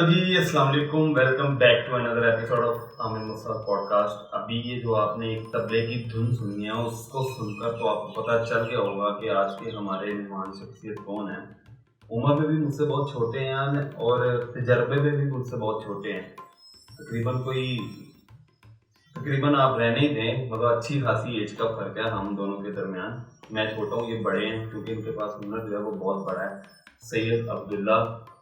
जी, अस्सलाम वालेकुम, welcome back to another episode of Aamir Mustafa podcast. अभी ये जो आपने एक तबले की धुन सुनी है उसको सुनकर तो आपको पता चल गया होगा कि आज के हमारे मेहमान शख्सियत कौन है। उम्र में भी मुझसे बहुत छोटे हैं और तजर्बे में भी मुझसे बहुत छोटे हैं। तकरीबन आप रहने ही दें, मतलब अच्छी खासी एज का फ़र्क है हम दोनों के दरमियान। मैं छोटा हूँ, ये बड़े हैं, क्योंकि इनके पास हुनर जो है वो बहुत बड़ा है। सैयद अब्दुल्ला,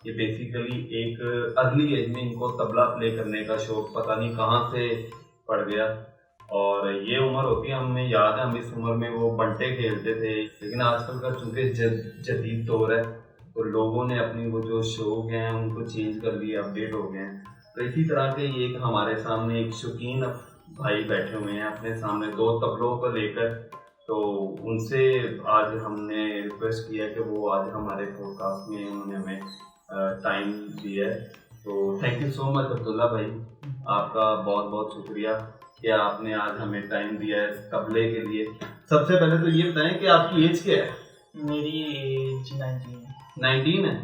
ये बेसिकली एक अर्ली एज में इनको तबला प्ले करने का शौक पता नहीं कहाँ से पड़ गया। और ये उम्र होती है, हमें याद है हम इस उम्र में वो बंटे खेलते थे। लेकिन आजकल का चूँकि जदीद दौर है तो लोगों ने अपनी वो जो शौक हैं उनको चेंज कर लिए, अपडेट हो गए हैं। तो इसी तरह के ये एक हमारे सामने एक शौकीन भाई बैठे हुए हैं अपने सामने दो तबलों को लेकर। तो उनसे आज हमने रिक्वेस्ट किया कि वो आज हमारे पॉडकास्ट में उन्होंने हमें टाइम दिया है। तो thank you so much Abdullah भाई, आपका बहुत बहुत शुक्रिया कि आपने आज हमें टाइम दिया है तबले के लिए। सबसे पहले तो ये बताएं कि आपकी एज क्या है? मेरी एज 19 है।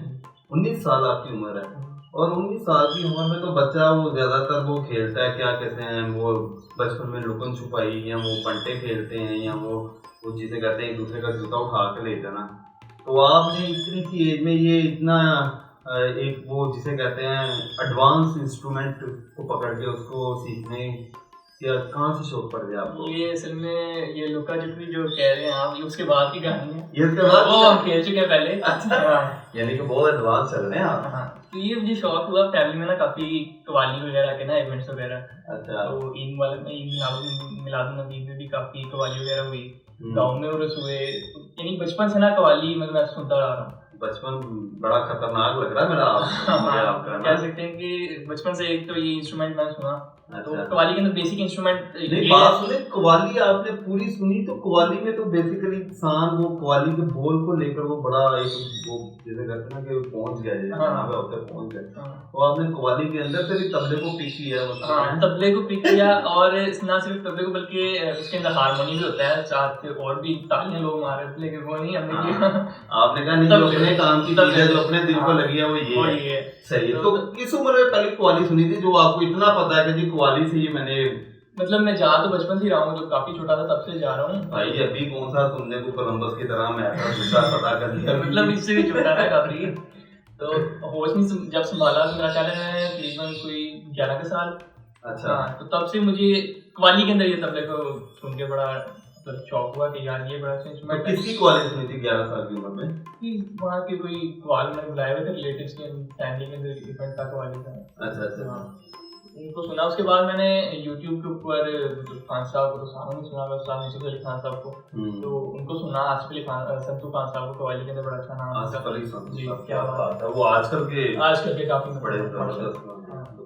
19 साल आपकी उम्र है। और 19 साल की उम्र में तो बच्चा वो ज़्यादातर वो खेलता है, क्या कहते हैं वो, बचपन में लुकन छुपाई या वो पंटे खेलते हैं या वो जिसे कहते हैं एक दूसरे का जूता उठा के ले जाना। तो आपने इतनी सी एज में ये इतना एक वो जिसे कहते हैं एडवांस इंस्ट्रूमेंट को पकड़ के उसको सीखने या कहाँ से शौक पड़ गया आपको? ये असल में ये लुका छुपी जो कह रहे हैं आप, ये उसके बाद की कहानी है। ये उसके बाद वो हम खेल चुके हैं पहले। अच्छा, यानी कि बहुत एडवांस चल रहे हैं आप। हाँ, तो ये मुझे शौक हुआ फैमिली में ना, काफी कवाली वगैरह के ना इवेंट्स वगैरह। अच्छा। तो ईद मिलाद नबी में भी काफी कवाली वगैरह हुई, गाँव में उर्स हुए। यानी बचपन से ना कवाली मतलब मैं सुनता आ रहा हूँ। बचपन बड़ा खतरनाक लग रहा है मेरा आपका। कह सकते हैं कि बचपन से एक तो ये इंस्ट्रूमेंट मैंने सुना। अच्छा। तो कवाली के अंदर बेसिक इंस्ट्रूमेंट नहीं, बात सुने, कवाली आपने पूरी सुनी तो कवाली में तो बेसिकली इंसान वो कवाली के बोल को लेकर वो बड़ा एक वो जैसे कहते हैं ना कि पहुंच गया है, जहाँ पे होते पहुंच गया। तो आपने कवाली के अंदर से भी तबले को पिक किया? हाँ, तबले को पिक किया, और ना सिर्फ तबले को बल्कि उसके अंदर हारमोनी भी होता है, साथ में और भी तालियां लोग मार रहे थे, लेकिन वो नहीं हमने किया। आपने कहा नहीं, जो अपने काम की चीज है, जो अपने दिल को लगी है वो ये है। सही है। तो किस उम्र में पहले कवाली सुनी थी जो आपको इतना पता है कि जी कवाली से ही मैंने, मतलब मैं जा तो बचपन से ही रहा हूँ, जो काफी छोटा था तब से जा रहा हूँ भाई। अभी कौन सा तुमने को कोलंबस की तरह मैं पता कर लिया? मतलब इससे भी छोटा था काफी। तो होश में जब संभाला तो मेरा ख्याल है तकरीबन कोई 11 के साल। अच्छा। तो तब से मुझे कवाली के अंदर ये तबले को सुन के बड़ा शौक हुआ कि यार ये बड़ा इंस्ट्रूमेंट। किसकी कवाली सुनी थी 11 साल की उम्र में? वहाँ के कोई कवाल में बुलाए हुए थे रिलेटिव्स के, फैमिली के अंदर इवेंट था कवाली का। अच्छा। उनको सुना। उसके बाद मैंने YouTube के ऊपर खान साहब को तो सामने सुना, यूसुफ अली खान साहब को, तो उनको सुना। आसिफ अली खान, संतू खान साहब को कवाली के अंदर बड़ा अच्छा नाम है। आसिफ अली खान जी, क्या बात है। वो आजकल के काफी बड़े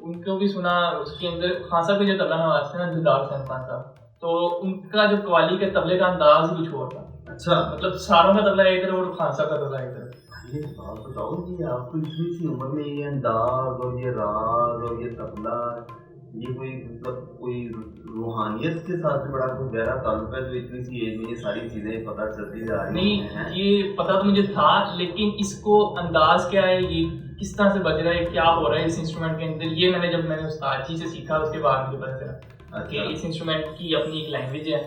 उनको भी सुना। उसके अंदर खान साहब के जो तबला नवाज थे ना, दिलदार हुसैन खान साहब, तो उनका जो कवाली के तबले का अंदाज ही कुछ और था। अच्छा। मतलब सारों का तबला एक तरफ और खान साहब का तबला एक तरफ। ये बात बताओ कि आपको इतनी सी उम्र में ये अंदाज और ये राज और ये तबला, ये कोई मतलब कोई रूहानियत के साथ बड़ा कोई गहरा ताल्लुक है जो इतनी सी एज में ये सारी चीजें पता चलती जा रही हैं? नहीं, ये पता तो मुझे था, लेकिन इसको अंदाज क्या है, ये किस तरह से बज रहा है, क्या हो रहा है इस इंस्ट्रूमेंट के अंदर, ये जब मैंने उस्ताद जी से सीखा उसके बाद मुझे पता चला कि इस इंस्ट्रूमेंट की अपनी एक लैंग्वेज है।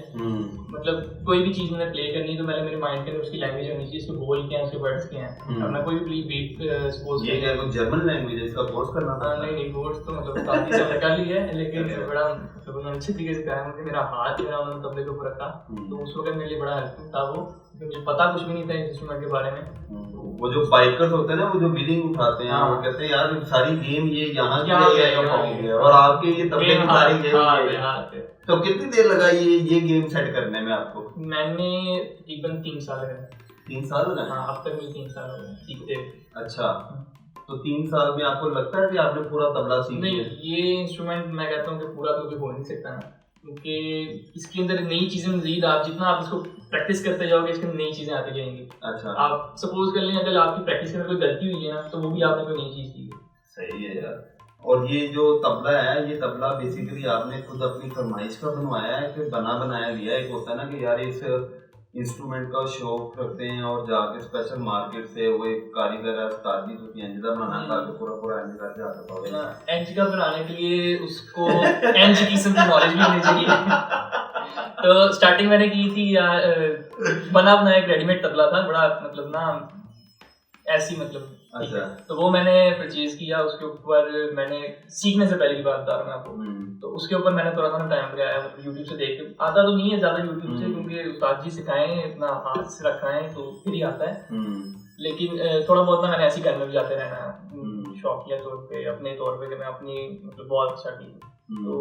मतलब कोई भी चीज मैंने प्ले करनी है तो पहले मेरे माइंड के अंदर उसकी लैंग्वेज होनी चाहिए, इसके बोल क्या है, उसके वर्ड्स क्या हैं। अब मैं कोई भी बीट सपोज, ये क्या कोई जर्मन लैंग्वेज है, इसका कोर्स करना था? नहीं कोर्स तो मतलब काफी समय कर लिया है, लेकिन बड़ा मतलब उन्होंने अच्छे तरीके से कराया मुझे। मेरा हाथ मेरा उन्होंने तबले के ऊपर रखा, तो उस वक्त मेरे लिए बड़ा हेल्पफुल था वो, मुझे पता कुछ भी नहीं था इंस्ट्रूमेंट के बारे में। वो जो बाइकर्स होते हैं ना, वो जो व्हीलिंग उठाते हैं, वो कहते हैं यार सारी गेम ये यहाँ की है और आपके ये तबले की सारी गेम। तो कितनी देर लगा ये गेम सेट करने में आपको? मैंने तकरीबन 3 साल लगा। 3 साल लगा? हाँ, अब तक मुझे 3 साल हो गए सीखते। अच्छा। तो 3 साल में आपको लगता है कि आपने पूरा तबला सीख लिया? नहीं, ये इंस्ट्रूमेंट मैं कहता हूँ कि पूरा तो कभी हो नहीं सकता ना, क्योंकि इसके अंदर नई चीजें मजीद, आप जितना आप इसको प्रैक्टिस करते जाओगे इसके अंदर नई चीजें आती जाएंगी। अच्छा। आप सपोज कर लें अगर आपकी प्रैक्टिस में कोई गलती हुई है ना, तो वो भी आपने कोई नई चीज सीखी। सही है यार। और ये जो तबला है, ये तबला बेसिकली आपने खुद अपनी फरमाइश का बनवाया है कि बना बनाया लिया? एक होता है ना कि यार इंस्ट्रूमेंट का शौक रखते हैं और जाके स्पेशल मार्केट से वो एक कारीगर है उस्ताद जी उसकी अंजिदा बनाना ताकि पूरा पूरा एंज करके आता पाओगे। एंज का बनाने के लिए उसको एंज किस्म की नॉलेज भी होनी चाहिए। तो स्टार्टिंग मैंने की थी यार, बना बनाया एक रेडीमेड तबला था, बड़ा मतलब ना ऐसी मतलब, अच्छा। तो वो मैंने परचेज किया। उसके ऊपर मैंने सीखने से पहले की बात बता रहा हूँ मैं आपको, तो उसके ऊपर मैंने थोड़ा थोड़ा टाइम लगाया, यूट्यूब से देख के। आता तो नहीं है ज्यादा यूट्यूब से, क्योंकि उस्ताद जी सिखाएं, अपना हाथ से रखाएं तो फिर ही आता है। लेकिन थोड़ा बहुत ना मैंने ऐसे ही करने भी जाते रहना शौकिया तौर पे, अपने तौर पे, कि मैं अपनी मतलब बहुत अच्छा की। तो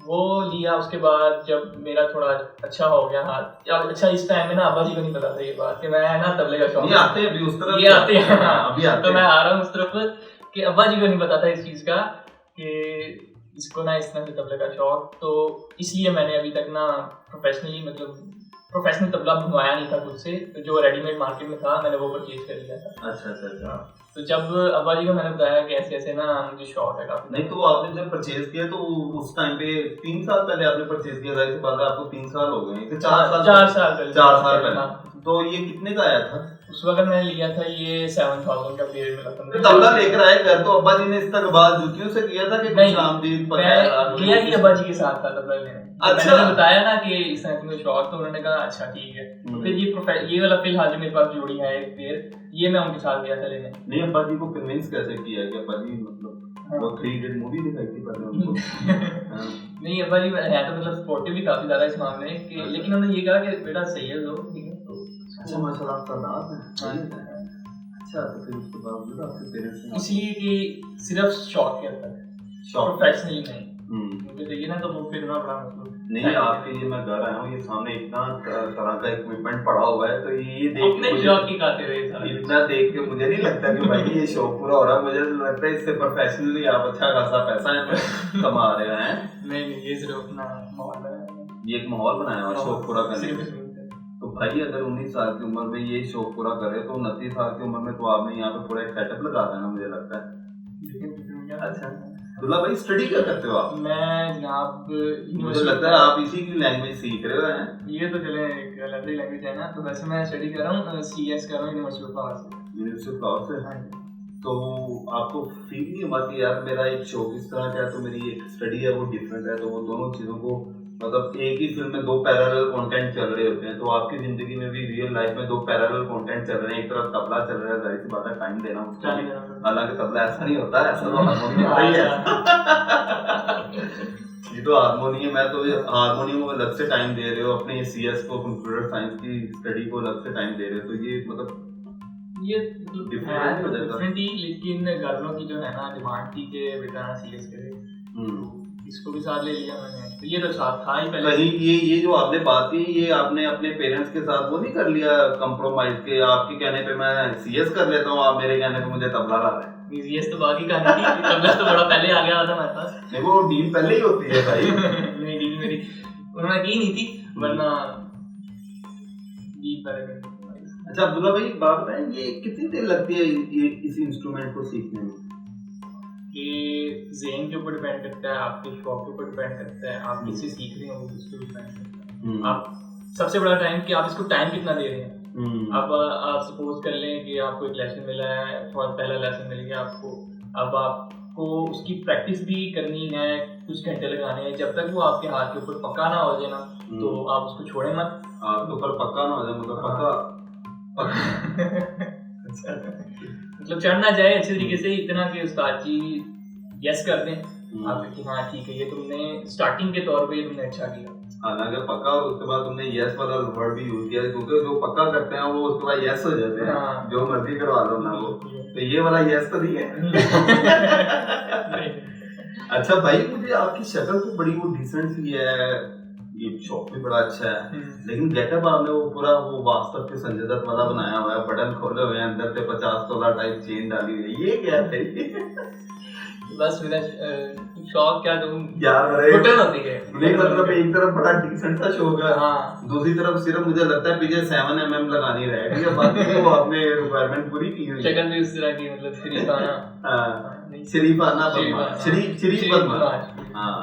वो लिया। उसके बाद जब मेरा थोड़ा अच्छा हो गया हाथ, अच्छा इस टाइम में ना अब्बा जी को नहीं पता था ये बात कि मैं ना तबले का शौक, ये आते हैं अभी उस तरफ, ये आते हैं अभी आते तो मैं आ रहा हूँ उस तरफ कि अब्बा जी को नहीं पता था इस चीज़ का कि इसको ना इस तरह से तबले का शौक। तो इसलिए मैंने अभी तक ना प्रोफेशनली मतलब प्रोफेशनल तबला बनवाया नहीं था खुद से, जो रेडीमेड मार्केट में था मैंने वो परचेज कर लिया था। अच्छा अच्छा अच्छा। तो जब अब्बा जी को मैंने बताया कि ऐसे ऐसे ना मुझे शौक है काफी। नहीं तो आपने जब परचेज किया तो उस टाइम पे 3 साल पहले आपने परचेज किया था, इसके बाद आपको 3 साल हो गए, 4 साल पहले। तो ये कितने का आया था उस वक्त? मैंने लिया था ये 7000 का पेड़ मिला था। तबला लेकर आए घर, तो अब्बा जी ने इस्तेकबाल जुतियों से किया था कि नहीं, आमदीद लिया ही अब्बा जी के साथ था तबला लेने। अच्छा। मैंने बताया ना कि इस तरह मुझे शौक, तो उन्होंने कहा अच्छा ठीक है। तो फिर ये वाला फिलहाल जो मेरे पास जोड़ी है एक पेड़, ये मैं उनके साथ गया था लेने। नहीं अब्बा जी को कन्विंस कैसे किया कि अब्बा जी मतलब वो 3 इडियट मूवी दिखाई थी पर उनको नहीं अब्बा जी है तो मतलब सपोर्टिव भी काफी ज्यादा इस मामले में कि, लेकिन उन्होंने ये कहा कि बेटा सही है लो, ठीक है। तो अच्छा माशाल्लाह आपका दाद है। अच्छा तो फिर उसके बावजूद आपके पेरेंट्स ने इसलिए कि सिर्फ शौक के हद तक, प्रोफेशनली नहीं। मुझे देखिए ना तो वो फिर ना बड़ा मतलब नहीं आपके लिए मैं घर आया हूँ, ये सामने इतना तरह का इक्विपमेंट पड़ा हुआ है, तो ये देख अपने शौक की खाते रहे इतना देख के मुझे नहीं लगता कि भाई ये शौक पूरा हो रहा है। मुझे लगता है इससे प्रोफेशनली आप अच्छा खासा पैसा कमा रहे हैं। नहीं ये सिर्फ अपना माहौल है, ये एक माहौल बनाया हुआ शौक पूरा करने के। तो भाई अगर 19 साल की उम्र में ये शौक पूरा करे तो 29 साल की उम्र में तो आपने यहाँ पे पूरा एक सेटअप लगा देना मुझे लगता है। अच्छा दुल्ला भाई स्टडी क्या करते हो आप? मैं जनाब मुझे लगता है आप इसी की लैंग्वेज सीख रहे हो हैं। ये तो चले एक अलग लैंग्वेज है ना। तो वैसे मैं स्टडी कर रहा हूँ, CS कर रहा हूँ यूनिवर्सिटी ऑफ फ्लावर से। यूनिवर्सिटी ऑफ फ्लावर से। तो आपको फील नहीं हुआ कि यार मेरा एक शौक इस तरह का है तो मेरी एक स्टडी है वो डिफरेंट है, तो वो दोनों चीज़ों को मतलब एक ही फिल्म में 2 पैरेलल कंटेंट चल रहे होते हैं, तो आपकी जिंदगी में भी रियल लाइफ में 2 पैरेलल कंटेंट चल रहे हैं। एक तरफ तबला चल रहा है, जाहिर सी बात है टाइम देना उसको, हालांकि तबला ऐसा नहीं होता है, ऐसा तो हारमोनियम होता ही है। ये तो हारमोनियम है, तो हारमोनियम को अलग से टाइम दे रहे हो, अपने CS को कंप्यूटर साइंस की स्टडी को अलग से टाइम दे रहे हो, तो ये मतलब ये डिफरेंट ही। लेकिन घरवालों की जो है ना डिमांड थी कि बेटा CS करे, इसको भी साथ ले लिया मैंने। तो ये तो साथ था ही पहले। कहीं ये जो आपने बात की ये आपने अपने पेरेंट्स के साथ वो नहीं कर लिया कंप्रोमाइज के आपके कहने पे मैं CS कर लेता हूँ, आप मेरे कहने पे मुझे तबला ला रहे हैं? CS तो बाकी कहानी थी, तबला तो बड़ा पहले आ गया था मेरे पास। नहीं वो डील पहले ही होती है भाई। नहीं डील मेरी उन्होंने की नहीं थी, वरना डील पहले। अच्छा अब्दुल्ला भाई बात बताएं, ये कितनी देर लगती है ये इस इंस्ट्रूमेंट को सीखने में? कि ज़हन के ऊपर डिपेंड करता है, आपके शौक के ऊपर डिपेंड करता है, आप किससे सीख रहे हो उस पर डिपेंड करता है। आप सबसे बड़ा टाइम कि आप इसको टाइम कितना दे रहे हैं। अब आप सपोज कर लें कि आपको एक लेसन मिला है, पहला लेसन मिल गया आपको, अब आपको उसकी प्रैक्टिस भी करनी है, कुछ घंटे लगाने हैं। जब तक वो आपके हाथ के ऊपर पक्का ना हो जाए ना तो आप उसको छोड़े मत। हाथ के ऊपर पक्का ना हो जाए मतलब पक्का मतलब चढ़ना जाए अच्छे तरीके से, इतना कि उस्ताद जी यस कर दें आपके कि हाँ ठीक है ये तुमने स्टार्टिंग के तौर पे तुमने अच्छा किया। हालांकि पक्का और उसके बाद तुमने यस वाला वर्ड भी यूज किया, क्योंकि जो पक्का करते हैं वो उसके बाद यस हो जाते हैं। हाँ। जो मर्जी करवा लो ना वो, तो ये वाला यस तो नहीं है। अच्छा भाई मुझे आपकी शक्ल तो बड़ी वो डिसेंट सी है, ये शॉप भी बड़ा अच्छा है, लेकिन गेटअप आपने वो पूरा वो वास्तव के संजय दत्त वाला बनाया हुआ है, बटन खोले हुए हैं, अंदर से 50 तोला टाइप चेन डाली हुई है, ये क्या है? बस मेरा शौक क्या तुम यार होटल होती है नहीं मतलब एक तरफ बड़ा डिसेंट सा शौक है, हाँ। दूसरी तरफ सिर्फ मुझे लगता है पीछे 7mm लगानी रहेगी, बाकी तो आपने रिक्वायरमेंट पूरी की हुई है। शक्ल भी उस तरह की मतलब शरीफाना, शरीफाना शरीफ बदमाश, हाँ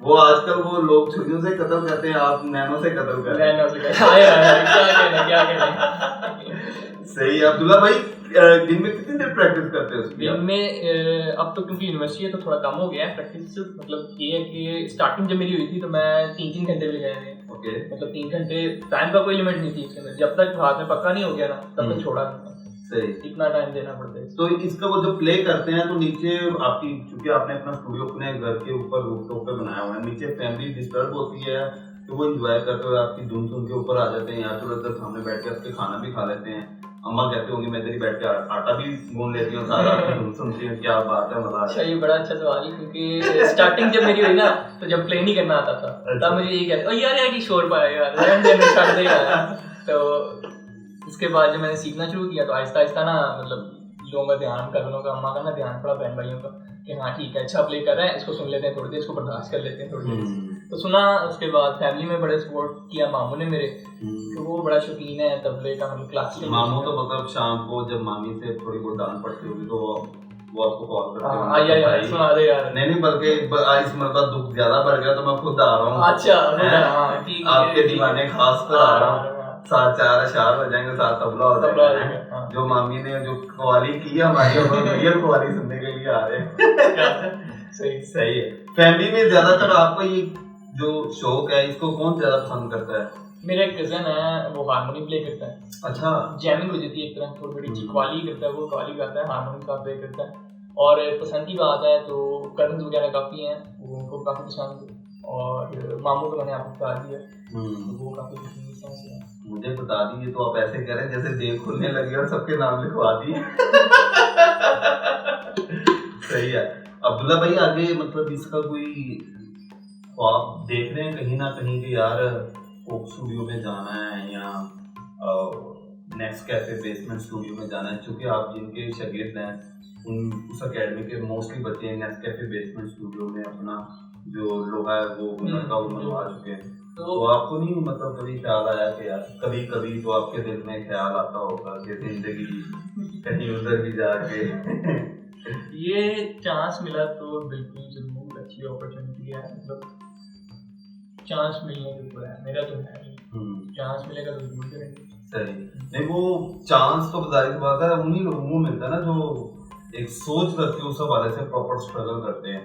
वो आजकल वो लोग छुरियों से कत्ल करते हैं, आप नैनो से कत्ल कर रहे हैं। नैनो से क्या कहना सही है। अब्दुल्ला भाई दिन में कितनी देर प्रैक्टिस करते हो उसकी? दिन में अब तो क्योंकि यूनिवर्सिटी है तो थोड़ा कम हो गया है प्रैक्टिस। मतलब ये है कि स्टार्टिंग जब मेरी हुई थी तो मैं 3-3 घंटे भी गए थे। ओके। मतलब 3 घंटे, टाइम का कोई लिमिट नहीं थी इसके अंदर, जब तक हाथ में पक्का नहीं हो गया ना तब तक छोड़ा नहीं। सही। इतना टाइम देना पड़ता है। तो इसका वो जो प्ले करते हैं तो नीचे आपकी, चूंकि आपने अपना स्टूडियो अपने घर के ऊपर रूफटॉप पे बनाया हुआ है, नीचे फैमिली डिस्टर्ब होती है तो वो एंजॉय करते हुए आपकी धुन सुन के ऊपर आ जाते हैं, या तो उधर सामने बैठ के आपके खाना भी खा लेते हैं? अम्मा कहते होंगे मैं तेरी बैठ के आटा भी गूंद लेती हूँ, सारा धुन सुनती हूँ, क्या बात है, मजा। अच्छा, ये बड़ा अच्छा सवाल है क्योंकि स्टार्टिंग जब मेरी हुई ना तो जब प्ले नहीं करना आता था तब मुझे यही कहते, ओ यार की शोर पाया यार, रहने दे, छोड़ दे यार। तो उसके बाद जब मैंने सीखना शुरू किया तो आहिस्ता आहिस्ता ना, मतलब लोगों का ध्यान, कज़नों का, अम्मा का ना ध्यान पड़ा, बहन भाइयों का, कि हाँ ठीक है अच्छा प्ले कर रहे हैं, इसको सुन लेते हैं थोड़ी देर, इसको बर्दाश्त कर लेते हैं थोड़ी देर। तो सुना। उसके बाद फैमिली में बड़े सपोर्ट किया मामू ने मेरे, तो वो बड़ा शौकीन है तबले का, मतलब क्लासिकल मामू। तो मतलब शाम को जब मामी से थोड़ी बहुत डांट पड़ती होगी तो वो आपको कॉल करते हैं? हाँ यार सुना दे यार। नहीं बल्कि इस मरतबा दुख ज्यादा बढ़ गया तो मैं खुद आ रहा हूँ। अच्छा आपके दीवाने खास कर आ रहा हूँ, 7-4 अशार हो जाएंगे, 7 तबला हो जाएगा। जो मामी ने जो कवाली की है हमारी, रियल कवाली सुनने के लिए आ रहे हैं। सही है। फैमिली में ज्यादातर आपको ये जो शौक है इसको कौन ज्यादा पसंद करता है? मेरा एक कजन है, वो हारमोनी प्ले करता है। अच्छा, जैमिंग हो जाती है एक तरह, थोड़ी थोड़ी कवाली करता है, वो कवाली गाता है, हारमोनी का प्ले करता है। और पसंद की बात है तो कजन्स वगैरह काफ़ी हैं, वो उनको काफ़ी पसंद है। और मामू को मैंने आपको बता दिया, वो काफ़ी पसंद है। मुझे बता दिए तो आप ऐसे कह रहे हैं जैसे देव खुलने लगे और सबके नाम लिखवा दिए। सही है। अब्दुल्ला भाई आगे मतलब इसका कोई आप देख रहे हैं कहीं ना कहीं कि यार कोक स्टूडियो में जाना है या नेक्स्ट कैफे बेसमेंट स्टूडियो में जाना है? क्योंकि आप जिनके शागिर्द हैं उस अकेडमी के मोस्टली बच्चे नेक्स्ट कैफे बेसमेंट स्टूडियो में अपना जो लोहा है वो उनका वो मनवा चुके हैं। तो आपको नहीं मतलब कभी ख्याल आया कि यार कभी कभी तो आपके दिल में ख्याल आता होगा कि जिंदगी कहीं उधर भी जाके ये चांस मिला तो बिल्कुल जरूर अच्छी अपॉर्चुनिटी है, मतलब चांस मिलने के ऊपर है, मेरा तो है चांस मिलेगा तो जरूर करेंगे। सही। नहीं वो चांस तो बजारी की बात है, उन्हीं लोगों को मिलता है ना जो एक सोच रखते हैं उस हवाले से प्रॉपर स्ट्रगल करते हैं।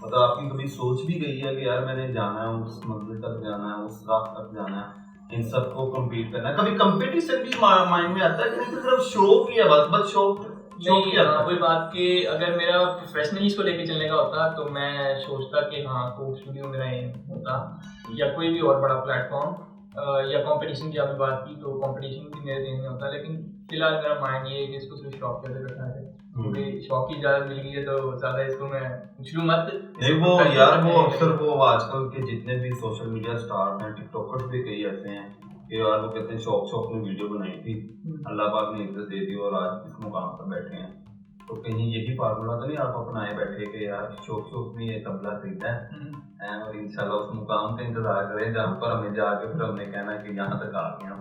मतलब आपकी कभी सोच भी गई है कि यार मैंने जाना है, उस मंजिल तक जाना है, उस राह तक जाना है, इन सबको कम्पीट करना है? कभी कंपटीशन भी माइंड में आता है कि नहीं तो सिर्फ शौक ही है, बस शौक नहीं? कोई बात कि अगर मेरा प्रोफेशनली इसको लेके चलने का होता तो मैं सोचता कि हाँ कोक स्टूडियो मेरा एम होता, या कोई भी और बड़ा प्लेटफॉर्म, या कंपटीशन की आपने बात की तो कंपटीशन भी मेरे दिन में होता, लेकिन फिलहाल मेरा माइंड ये है कि इसको सिर्फ शौक के अंदर रखा है, क्योंकि शौक की इजाज़त मिल गई है तो ज़्यादा इसको मैं उछलूँ मत। नहीं वो यार वो अक्सर वो आजकल के जितने भी सोशल मीडिया स्टार हैं, टिकटॉकर्स भी कई ऐसे हैं कि यार वो कहते हैं शौक में वीडियो बनाई थी, अल्लाह पाक ने इज्जत दे दी और आज इस मुकाम पर बैठे हैं। तो कहीं यही फार्मूला तो नहीं आप अपनाए बैठे कि यार शौक में ये तबला खरीदा है और इंशाल्लाह उस मुकाम का इंतजार करें जहाँ पर हमें जाके फिर हमने कहना कि यहाँ तक आ गए हम?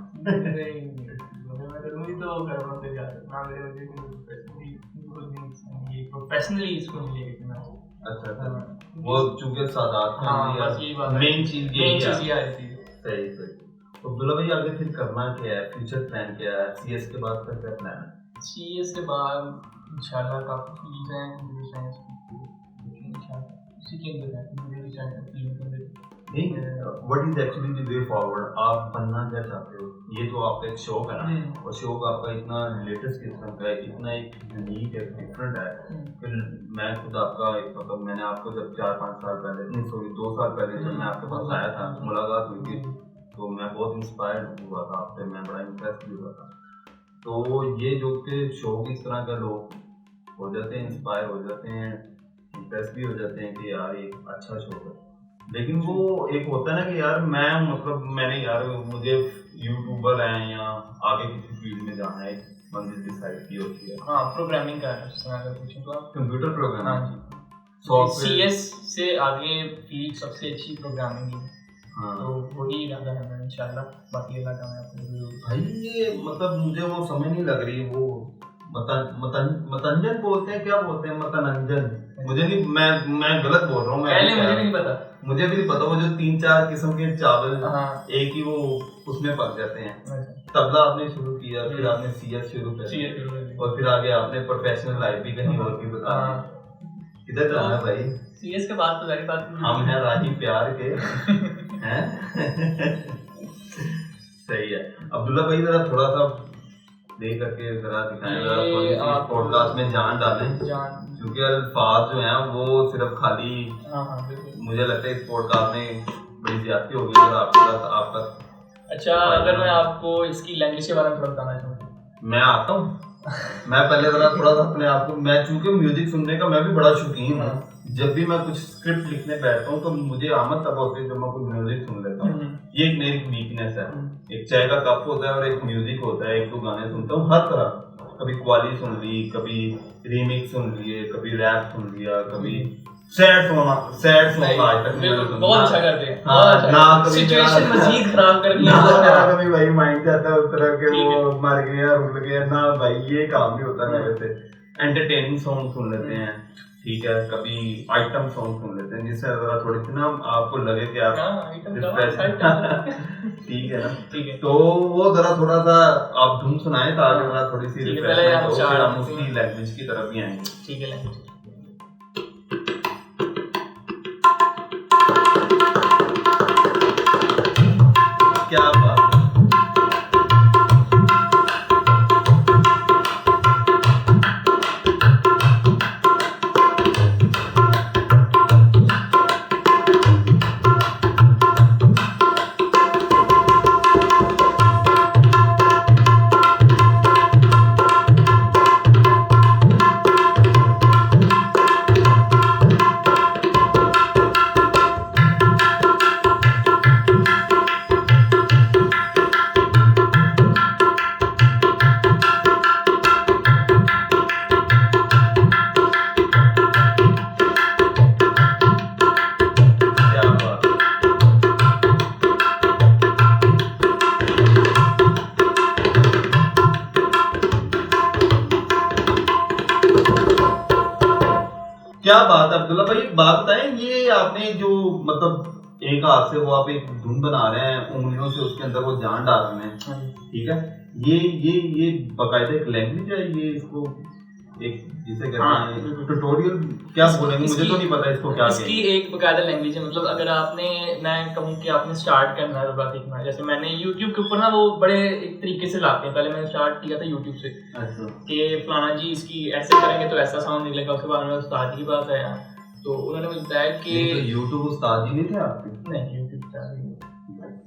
प्रोफेशनली इसको नहीं लेके चलना। अच्छा, वो चूंकि सादात मेन चीज ये है। सही। तो अब्दुल्ला भाई आगे फिर करना क्या है, फ्यूचर प्लान क्या है? सीएस के बाद का क्या प्लान है? सीएस के बाद इंशाल्लाह काफी चीज़ हैं, कंप्यूटर साइंस इंशाल्लाह उसी के अंदर है, कंप्यूटर साइंस फील्ड के अंदर। नहीं, what is actually the way forward? आप बनना क्या चाहते हो? ये तो आपका एक शौक है ना, और शौक आपका इतना लेटेस्ट किस्म का है, इतना एक यूनिक है, डिफरेंट है। फिर मैं खुद आपका एक मतलब मैंने आपको जब 4-5 साल पहले, नहीं सॉरी 2 साल पहले जब मैं आपके पास आया था, मुलाकात हुई थी, तो मैं बहुत इंस्पायर्ड हुआ था आपसे, मैं बड़ा इम्प्रेस भी हुआ था। तो ये जो कि शौक इस तरह का लोग हो जाते हैं, इंस्पायर हो जाते हैं, इम्प्रेस भी हो जाते हैं कि यार एक अच्छा शौक है। लेकिन वो एक होता है ना कि यार मैं मतलब मैंने यार मुझे यूट्यूबर है या आगे किसी फील्ड में जाना है, मंजिल डिसाइड की होती है। हाँ, प्रोग्रामिंग का अगर पूछें तो आप कंप्यूटर प्रोग्रामिंग। हाँ जी, सॉफ्टवेयर सीएस से आगे फील्ड सबसे अच्छी प्रोग्रामिंग है। हाँ, तो वही इरादा है मेरा इंशाल्लाह, बाकी अल्लाह का मैं आपको भाई ये मतलब मुझे वो समझ नहीं लग रही, वो मतंजन बोलते हैं, क्या बोलते हैं, मतनंजन मुझे नहीं, मैं गलत बोल रहा हूँ। पहले मुझे भी नहीं पता, मुझे भी नहीं पता। वो जो 3-4 किस्म के चावल हाँ। एक ही वो उसमें पक जाते हैं। अच्छा। तबला आपने शुरू किया, फिर आपने सीएस शुरू किया, और फिर आगे आपने प्रोफेशनल लाइफ भी कहीं और की बता दी। किधर जाना है भाई? सीएस के बाद तो सारी बात हम हैं राही प्यार के हैं। सही है। अब्दुल्ला भाई जरा थोड़ा सा देख करके जरा दिखाएं, जरा थोड़ी सी पॉडकास्ट में जान डालें, क्योंकि अल्फाज जो हैं वो सिर्फ खाली, मुझे लगता है इस पॉडकास्ट में बड़ी ज्यादती होगी अगर आपका। अच्छा, अगर मैं आपको इसकी लैंग्वेज के बारे में थोड़ा बताना चाहूँ। मैं आता हूँ। मैं पहले जरा थोड़ा सा अपने आप को, मैं चूंकि म्यूजिक सुनने का मैं भी बड़ा शौकीन हूँ। जब भी मैं कुछ स्क्रिप्ट लिखने बैठता हूँ तो मुझे आमद तब होती है जब मैं कुछ म्यूजिक सुन लेता हूँ। ये एक मेरी वीकनेस है। एक चाय का कप होता है और एक म्यूजिक होता है। एक दो गाने सुनता हूँ हर तरह, कभी क्वाली सुन ली, कभी रीमिक्स सुन लिए, कभी रैप सुन लिया, कभी सैड सॉन्ग आज तक बहुत अच्छा करते हैं। ना कभी सिचुएशन मजीद खराब कर दिया, कभी भाई माइंड जाता है उस तरह के वो मर गया रुल गया ना भाई, ये काम नहीं होता मेरे से। एंटरटेनिंग सॉन्ग सुन लेते हैं, ठीक है, कभी आइटम सॉन्ग सुन लेते हैं जिससे जरा थोड़ी सी ना आपको लगे कि आप ठीक है ना, ठीक है। तो वो जरा थोड़ा सा आप धुन सुनाएं ताकि जरा थोड़ी सी रिफ्रेशमेंट हो, फिर हम उसकी लैंग्वेज की तरफ भी आएंगे। ठीक है, लैंग्वेज क्या बात है। क्या बात है अब्दुल्ला भाई, बात बताएं, ये आपने जो मतलब एक हाथ से वो आप एक धुन बना रहे हैं, उंगलियों से उसके अंदर वो जान डाल रहे हैं, ठीक है, ये बाकायदा एक लैंग्वेज है, ये इसको एक जिसे कहते हैं ट्यूटोरियल क्या बोलेंगे, मुझे तो नहीं पता इसको क्या कहेंगे। इसकी एक बाकायदा लैंग्वेज है, मतलब अगर आपने, मैं कहूँ कि आपने स्टार्ट करना है तबला सीखना, जैसे मैंने YouTube के ऊपर ना वो बड़े एक तरीके से लाते हैं, पहले मैंने स्टार्ट किया था YouTube से कि फलाना जी इसकी ऐसे करेंगे तो ऐसा साउंड निकलेगा। उसके बाद में उस्ताद की बात आया तो उन्होंने मुझे बताया कि YouTube उस्ताद जी नहीं थे आपके? नहीं, YouTube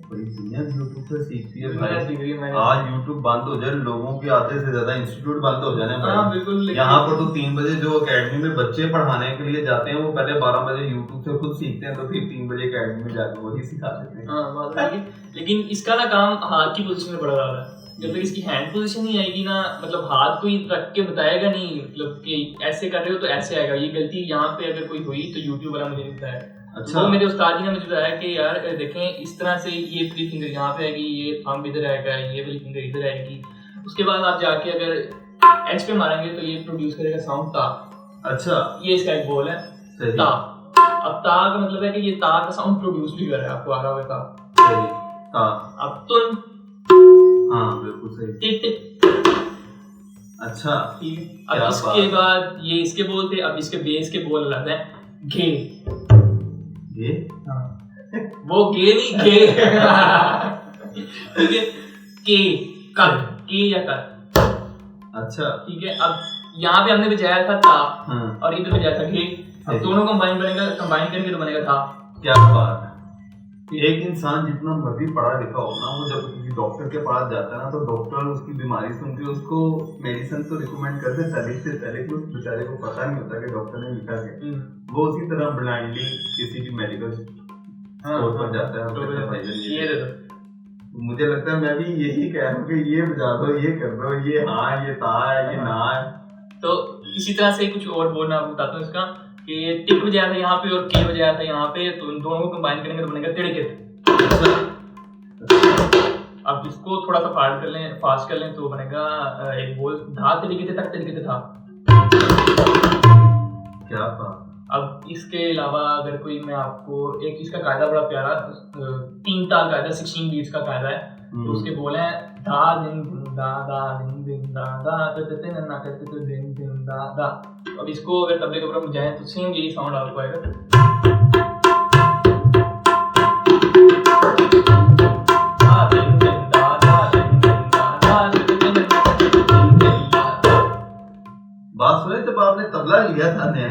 बड़ी दुनिया YouTube से सीखती है भाई। आज YouTube बंद हो जाए, लोगों के आधे से ज्यादा इंस्टीट्यूट बंद हो जाने भाई। यहाँ पर तो 3 बजे जो एकेडमी में बच्चे पढ़ाने के लिए जाते हैं वो पहले 12 बजे YouTube से खुद सीखते हैं, तो फिर 3 बजे एकेडमी में जाकर वही सिखा देते हैं। लेकिन इसका ना काम हाथ की पोजीशन में बड़ा रहा है। जब तक इसकी हैंड पोजीशन नहीं आएगी ना, मतलब हाथ कोई रख के बताएगा नहीं, मतलब कि ऐसे कर रहे हो तो ऐसे आएगा, ये गलती यहाँ पे अगर कोई हुई तो यूट्यूब वाला मुझे बताया। अच्छा। वो मेरे उस्ताद जी ने मुझे बताया कि यार देखें इस तरह से ये वाली फिंगर यहाँ पे आएगी, ये थंब इधर आएगा, ये वाली फिंगर इधर आएगी। उसके बाद आप जाके अगर एच पे मारेंगे तो ये प्रोड्यूस करेगा साउंड ता। अच्छा, ये इसका एक बोल है ता। अब ता का मतलब है कि ये ता का साउंड प्रोड्यूस भी कर रहा है, आपको आ रहा होगा ता। अब तुन, हाँ बिल्कुल सही, टिक टिक। अच्छा ठीक है। अब इसके बाद ये इसके बोल थे, अब इसके बेस के बोल अलग है। घे गे, हाँ वो गे नहीं गे, ठीक है, के कट, के या कट। अच्छा ठीक है। अब यहाँ पे हमने बजाया था ता और इधर बजाया था घे। अब दोनों कंबाइन करेंगे तो बनेगा था। क्या बात है। एक इंसान जितना मर्जी पढ़ा लिखा हो ना, वो जब किसी डॉक्टर के पास जाता है ना, तो डॉक्टर उसकी बीमारी सुन के उसको मेडिसिन तो रिकमेंड कर देता है, लिखते पहले कि उस बेचारे को पता नहीं होता कि डॉक्टर ने लिखा है। वो उसी तरह ब्लाइंडली किसी भी मेडिकल स्टोर पर जाता है। मुझे लगता है मैं भी यही कह रहा हूँ कि ये बजा दो, ये कर दो, ये हाँ, ये ता है, ये ना है। तो इसी तरह से कुछ और बोलना बताता हूँ इसका कि टिक बजाया था यहाँ पे और के बजाया था यहाँ पे, तो इन दोनों को कंबाइन करेंगे तो बनेगा तिड़कित। अब इसको थोड़ा सा फास्ट कर लें तो बनेगा एक बोल धा तिड़कित तक तिड़कित था। क्या बात। अब इसके अलावा अगर कोई मैं आपको एक इसका कायदा बड़ा प्यारा 3 ताल कायदा 16 बीट्स का कायदा है, तो उसके बोल हैं धा दिन दा दा दिन दिन दा दा ते ना करते दिन दिन दा दा। अब इसको अगर तबले के ऊपर बजाएं तो सेम यही साउंड आपको आएगा। बात सुने जब आपने तबला लिया था नया,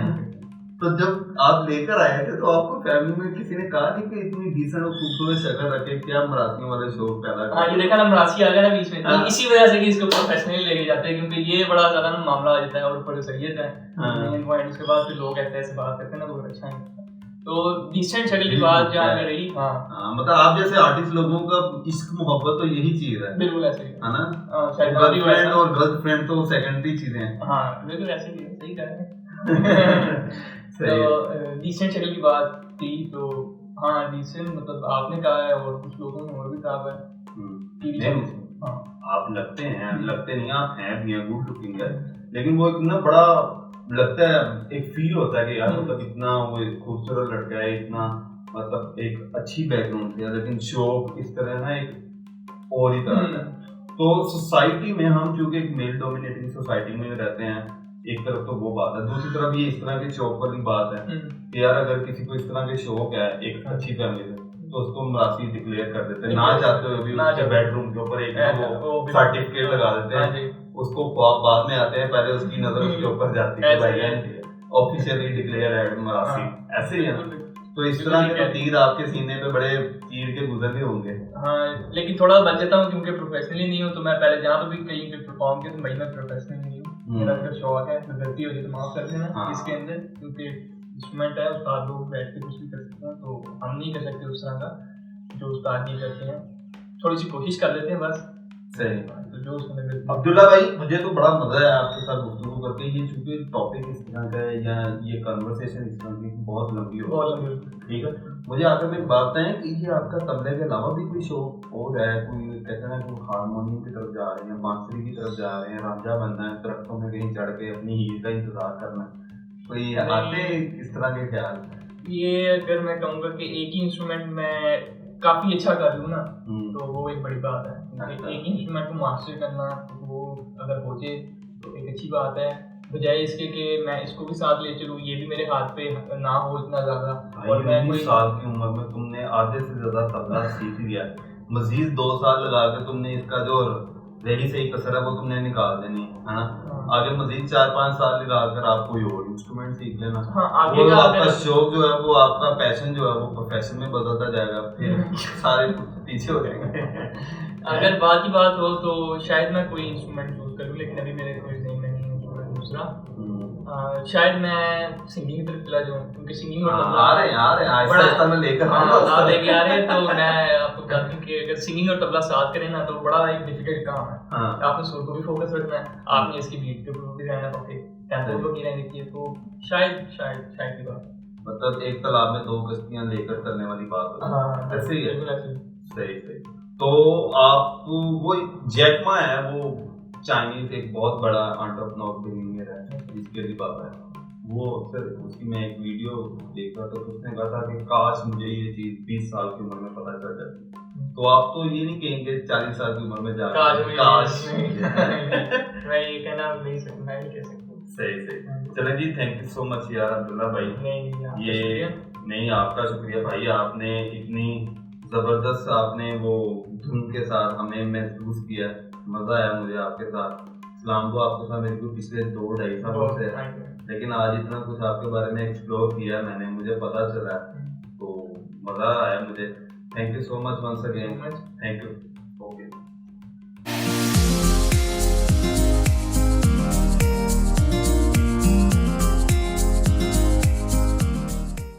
तो जब आप लेकर आए थे तो आपको फैमिली में किसी ने कहा नहीं कि इतनी डिसेंट और खूबसूरत शक्ल रखे, क्या मरासियों वाले शौक पैदा कर? हाँ, ये देखा ना मरासी आ गया ना बीच में, तो इसी वजह से कि इसको प्रोफेशनली लेके जाते हैं, क्योंकि ये बड़ा ज्यादा ना मामला आ जाता है और ऊपर सरियत है मेन पॉइंट। उसके बाद फिर लोग ऐसे बात करते हैं ना, तो अच्छा है। तो डिसेंट शक्ल की बात जहाँ पे रही, हाँ मतलब आप जैसे आर्टिस्ट लोगों का इश्क मोहब्बत तो यही चीज है, बिल्कुल ऐसे ही है ना? गर्लफ्रेंड और गर्लफ्रेंड तो सेकेंडरी चीजें हैं। हाँ बिल्कुल ऐसे ही, सही कह रहे हैं। तो डिसेंट शक्ल की बात थी, तो हाँ डिसेंट मतलब आपने कहा है और कुछ लोगों ने और भी कहा है। हाँ आप लगते नहीं, आप हैं भी, गुड लुकिंग है, लेकिन वो इतना बड़ा लगता है, एक फील होता है कि यार मतलब इतना वो खूबसूरत लड़का है, इतना मतलब एक अच्छी बैकग्राउंड से, लेकिन शौक इस तरह ना एक और ही तरह का। तो सोसाइटी में हम चूंकि एक मेल डोमिनेटिंग सोसाइटी में रहते हैं, एक तरफ तो वो बात है, दूसरी तरफ ये इस तरह के शौक वाली बात है कि यार अगर किसी को इस तरह के शौक है एक अच्छी फैमिली से, तो उसको मरासी डिक्लेयर कर देते हैं, ना चाहते हुए भी उसके बेडरूम के ऊपर एक वो सर्टिफिकेट लगा देते हैं। उसको बाद में आते हैं, पहले उसकी नजर उसके ऊपर जाती है, भाई ऑफिशियली डिक्लेयर्ड मरासी, ऐसे ही है ना? तो इस तरह के तीर आपके सीने पे बड़े तीर के गुजर भी होंगे। हाँ लेकिन थोड़ा बच जाता हूँ क्योंकि प्रोफेशनली नहीं हूँ, तो मैं पहले जहाँ पे भी कहीं पे परफॉर्म किया तो भाई मैं प्रोफेशनल नहीं हूँ, मेरा अगर शौक है तो गलती हो जाए तो माफ कर देना इसके अंदर, क्योंकि इंस्ट्रूमेंट है, उस्ताद लोग बैठ के कुछ भी कर सकते हैं, तो हम नहीं कर सकते उस तरह का जो उस्ताद नहीं करते हैं, थोड़ी सी कोशिश कर लेते हैं बस। सही। तो जो अब्दुल्ला भाई, मुझे तो बड़ा मजा है आपके साथ गुफ्तगू करके, ये चूंकि टॉपिक इस तरह का है या ये कन्वर्सेशन इस तरह की बहुत लंबी हो, ठीक है, मुझे आकर में बात बताएं कि ये आपका तबले के अलावा भी कोई शौक और है? कोई कहते हैं ना कोई हारमोनियम की तरफ जा रहे हैं, बांसुरी की तरफ जा रहे हैं, रांझा बनना है, दरख्तों में कहीं चढ़ के अपनी हीर का इंतजार करना है, कोई आते इस तरह के ख्याल? ये अगर मैं कहूँगा कि एक ही इंस्ट्रूमेंट में काफी अच्छा कर लूँ ना, तो वो एक बड़ी बात है। एक ही इंस्ट्रूमेंट को मास्टर करना, तो वो अगर हो जाए तो एक अच्छी बात है, बजाय इसके कि मैं इसको भी साथ ले चलूँ, ये भी मेरे हाथ पे ना हो इतना ज्यादा। और मैं 19 साल की उम्र में तुमने आधे से ज्यादा तबला सीख लिया, मजीद 2 साल लगा के तुमने इसका जो रही सही कसर है वो तुमने निकाल देनी है ना? आगे मजीद 4-5 साल लगाकर आप कोई और इंस्ट्रूमेंट सीख लेना। आगे का आपका शौक जो है वो, आपका पैशन जो है वो प्रोफेशन में बदलता जाएगा, फिर सारे पीछे हो जाएंगे। अगर बात की बात हो तो शायद मैं कोई इंस्ट्रूमेंट चूज करूँ, लेकिन अभी मेरे कोई नहीं, मैं नहीं हूँ दूसरा। शायद मैं सिंगिंग की तरफ चला जाऊँ, क्योंकि सिंगिंग और तबला आ रहे हैं में लेकर लेके आ रहे हैं, तो मैं आपको कहती हूँ कि अगर सिंगिंग और तबला साथ करें ना तो बड़ा एक डिफिकल्ट काम है। आपने सुर को भी फोकस रखना है, आपने इसकी बीट के ऊपर भी रहना है, तो टेंपो को नहीं रहने की, तो शायद की बात, मतलब एक तालाब में 2 कश्तियां लेकर चलने वाली बात है, ऐसे ही है। सही। तो आप वो जैक मा है, वो चाइनीज एक बहुत बड़ा एंटरप्रेन्योर बिलियनियर है, जिसके भी पापा है, वो अक्सर उसकी मैं एक वीडियो देख रहा था, तो उसने कहा था कि काश मुझे ये चीज 20 साल की उम्र में पता चल जाती। तो आप तो ये नहीं कहेंगे 40 साल की उम्र में जाकर काश मैं ये कहना नहीं सकता। सही। चलें जी, थैंक यू सो मच यार अब्दुल्ला भाई। नहीं आपका शुक्रिया भाई, आपने इतनी जबरदस्त आपने वो धुन के साथ हमें महसूस किया, मजा आया मुझे आपके साथ। सलाम को आपके साथ मेरे को पिछले 2-2.5 सालों से, लेकिन आज इतना कुछ आपके बारे में एक्सप्लोर किया मैंने, मुझे पता चला, तो मजा आया मुझे। Thank you so much once again, thank you.